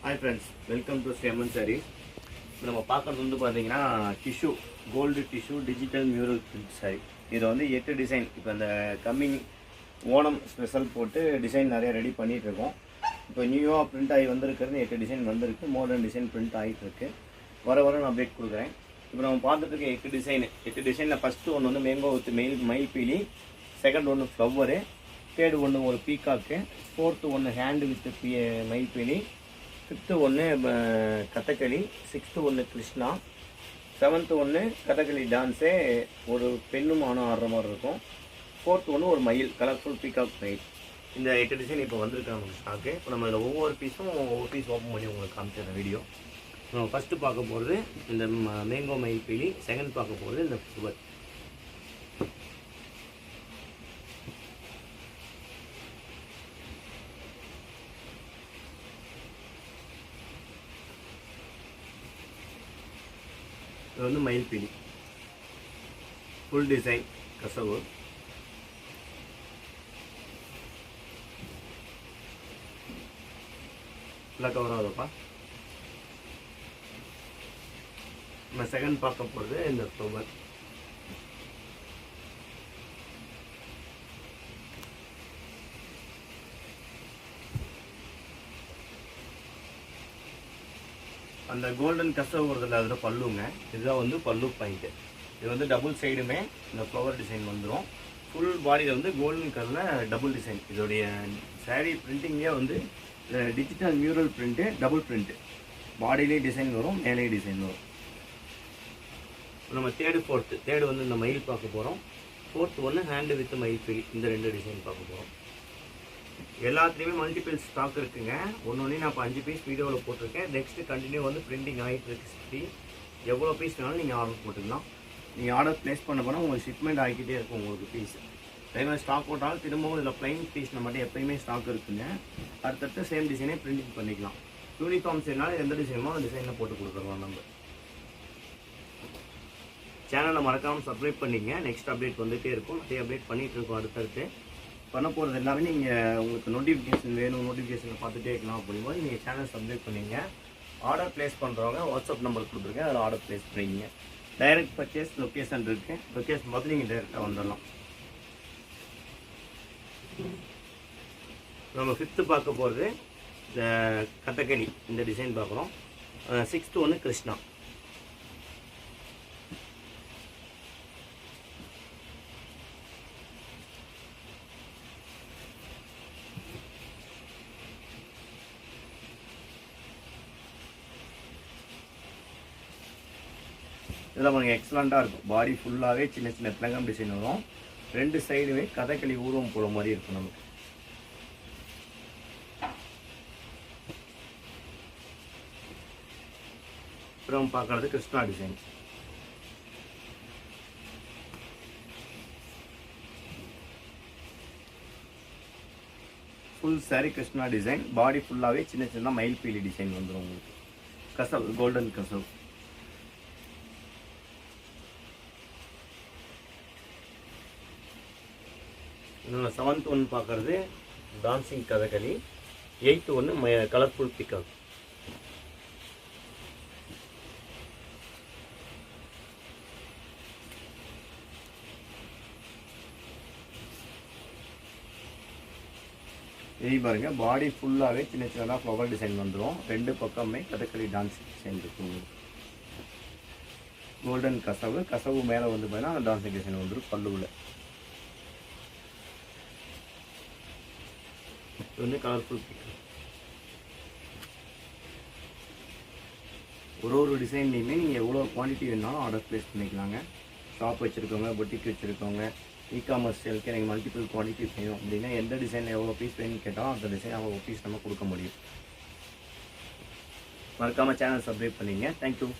Hi friends, welcome to Sriaman Sarees. நம்ம பார்க்குறது வந்து பார்த்தீங்கன்னா tissue gold tissue digital mural print sari. இது வந்து 8 டிசைன். இப்போ இந்த கம்மிங் ஓணம் ஸ்பெஷல் போட்டு டிசைன் நிறைய ரெடி பண்ணிகிட்ருக்கோம். இப்போ நியூவாக பிரிண்ட் ஆகி வந்திருக்கிறது 8 டிசைன் வந்திருக்கு. மாடர்ன் டிசைன் பிரிண்ட் ஆகிட்டு இருக்கு. வர நான் அப்டேட் கொடுக்குறேன். இப்போ நம்ம பார்த்துட்டு இருக்க 8 டிசைனில் ஃபஸ்ட்டு ஒன்று வந்து மேங்கோ வித் மயில் பீலி, செகண்ட் ஒன்று ஃப்ளவரு, தேர்டு ஒன்று ஒரு பீகாக்கு, ஃபோர்த்து ஒன்று ஹேண்டு வித் மயில் பீலி, ஃபிஃப்த்து ஒன்று கதகளி, சிக்ஸ்த்து ஒன்று கிருஷ்ணா, செவன்த்து ஒன்று கதகளி டான்ஸே ஒரு பெண்ணும் ஆணும் ஆடுற மாதிரி இருக்கும், ஃபோர்த்து ஒன்று ஒரு மயில் கலர்ஃபுல் பீகாக் மயில். இந்த 8 டிசைன் இப்போ வந்திருக்காங்க ஸ்டாக்கு. இப்போ நம்ம இதில் ஒவ்வொரு பீஸ் ஓப்பன் பண்ணி உங்களுக்கு காமிச்சிடுற வீடியோ. நம்ம ஃபஸ்ட்டு பார்க்க போகிறது இந்த மேங்கோ மயில் பீலி, செகண்ட் பார்க்க போகிறது இந்த ஃப்ளவர். இது வந்து மயில் பீலி ஃபுல் டிசைன் கசவு. ஃபுல்லாக கவர் ஆகுதுப்பா. நம்ம செகண்ட் பார்க்க போகிறது இந்த ஃப்ளவர். அந்த கோல்டன் கசவு வருதில்ல, அதில் பல்லுங்க. இதுதான் வந்து பல்லு பாயிண்ட்டு. இது வந்து டபுள் சைடுமே இந்த ஃப்ளவர் டிசைன் வந்துடும். ஃபுல் பாடியில் வந்து கோல்டன் கலரில் டபுள் டிசைன். இதோடைய சாரீ பிரிண்டிங்கே வந்து digital mural print, double print. பாடியிலே டிசைன் வரும், மேலே டிசைன் வரும். நம்ம தேர்டு வந்து இந்த மயில் பார்க்க போகிறோம். ஃபோர்த்து ஒன்று ஹேண்டு வித் மயில் பீலி. இந்த 2 டிசைன் பார்க்க போகிறோம். எல்லாத்துலேயுமே மல்டிபிள் ஸ்டாக் இருக்குங்க. ஒன்று நான் இப்போ 5 பீஸ் வீடியோவில் போட்டிருக்கேன். நெக்ஸ்ட்டு கண்டினியூ வந்து பிரிண்டிங் ஆகிட்டு இருக்கு. எவ்வளோ பீஸ் வேணாலும் நீங்கள் ஆர்டர் போட்டுக்கலாம். நீங்கள் ஆர்டர் ப்ளேஸ் பண்ண போனால் உங்களுக்கு ஷிப்மெண்ட் ஆகிக்கிட்டே இருக்கும் உங்களுக்கு பீஸ். அதே மாதிரி ஸ்டாக் போட்டாலும் திரும்பவும் இதில் ப்ளைன் பீஸில் மட்டும் எப்போயுமே ஸ்டாக் இருக்குங்க. அடுத்தடுத்து சேம் டிசைனே பிரிண்டிங் பண்ணிக்கலாம். யூனிஃபார்ம் செய்யனாலும் எந்த டிசைனோ அந்த டிசைனில் போட்டு கொடுத்துருவோம். நம்ம சேனலை மறக்காமல் சப்ஸ்கிரைப் பண்ணிங்க. நெக்ஸ்ட் அப்டேட் வந்துகிட்டே இருக்கும். அதே அப்டேட் பண்ணிகிட்டு இருக்கோம். அடுத்தடுத்து பண்ண போகிறது எல்லாமே நீங்கள் உங்களுக்கு நோட்டிஃபிகேஷன் வேணும், நோட்டிஃபிகேஷனில் பார்த்துட்டே இருக்கலாம் அப்படிங்கும்போது நீங்கள் சேனல் சப்ஸ்கிரைப் பண்ணிங்க. ஆர்டர் ப்ளேஸ் பண்ணுறவங்க வாட்ஸ்அப் நம்பர் கொடுத்துருக்கேன், அதில் ஆர்டர் ப்ளேஸ் பண்ணிங்க. டைரக்ட் பர்ச்சேஸ் லொக்கேஷன் இருக்குது. லொக்கேஷன் பார்த்து நீங்கள் டைரெக்டாக வந்துடலாம். நம்ம 5th பார்க்க போகிறது இந்த கதகளி. இந்த டிசைன் பார்க்குறோம். 6th ஒன்று கிருஷ்ணா. இதெல்லாம் உங்களுக்கு எக்ஸலண்ட்டாக இருக்கும். பாடி ஃபுல்லாகவே சின்ன சின்ன பிளங்கம் டிசைன் வரும். 2 சைடுமே கதகளி ஊர்வம் போல மாதிரி இருக்கும் நமக்கு. அப்புறம் பார்க்கறது Krishna design. Full sari Krishna design. Body ஃபுல்லாகவே சின்ன சின்ன மயில் பீலி டிசைன் வந்துடும் உங்களுக்கு. கசவு கோல்டன் கசவு. இன்னொன்று 7th ஒன்று பார்க்குறது டான்சிங் கதகளி. 8th ஒன்று கலர்ஃபுல் பிகாக். இது பாருங்க, பாடி ஃபுல்லாகவே சின்ன சின்னதாக ஃப்ளவர் டிசைன் வந்துடும். 2 பக்கமே கதகளி டான்ஸ் டிசைன் இருக்கும். கோல்டன் கசவு மேலே வந்து பார்த்தீங்கன்னா டான்சிங் டிசைன் வந்துடும் பல்லுவில். இது வந்து கலர்ஃபுல் பிக். ஒரு டிசைன்லையுமே நீங்கள் எவ்வளோ குவான்டிட்டி வேணாலும் ஆர்டர் ப்ளேஸ் பண்ணிக்கலாங்க. ஷாப் வச்சுருக்கவங்க, பொட்டிக் வச்சுருக்கவங்க, இ-காமர்ஸ் சேலுக்கு எனக்கு மல்டிபிள் குவான்டிட்டி வேணும் அப்படின்னா எந்த டிசைனில் எவ்வளோ பீஸ் வேணும்னு கேட்டாலும் அந்த டிசைன் அவ்வளோ பீஸ் நம்ம கொடுக்க முடியும். மறக்காமல் சேனல் சப்ஸ்கிரைப் பண்ணிங்க. தேங்க்யூ.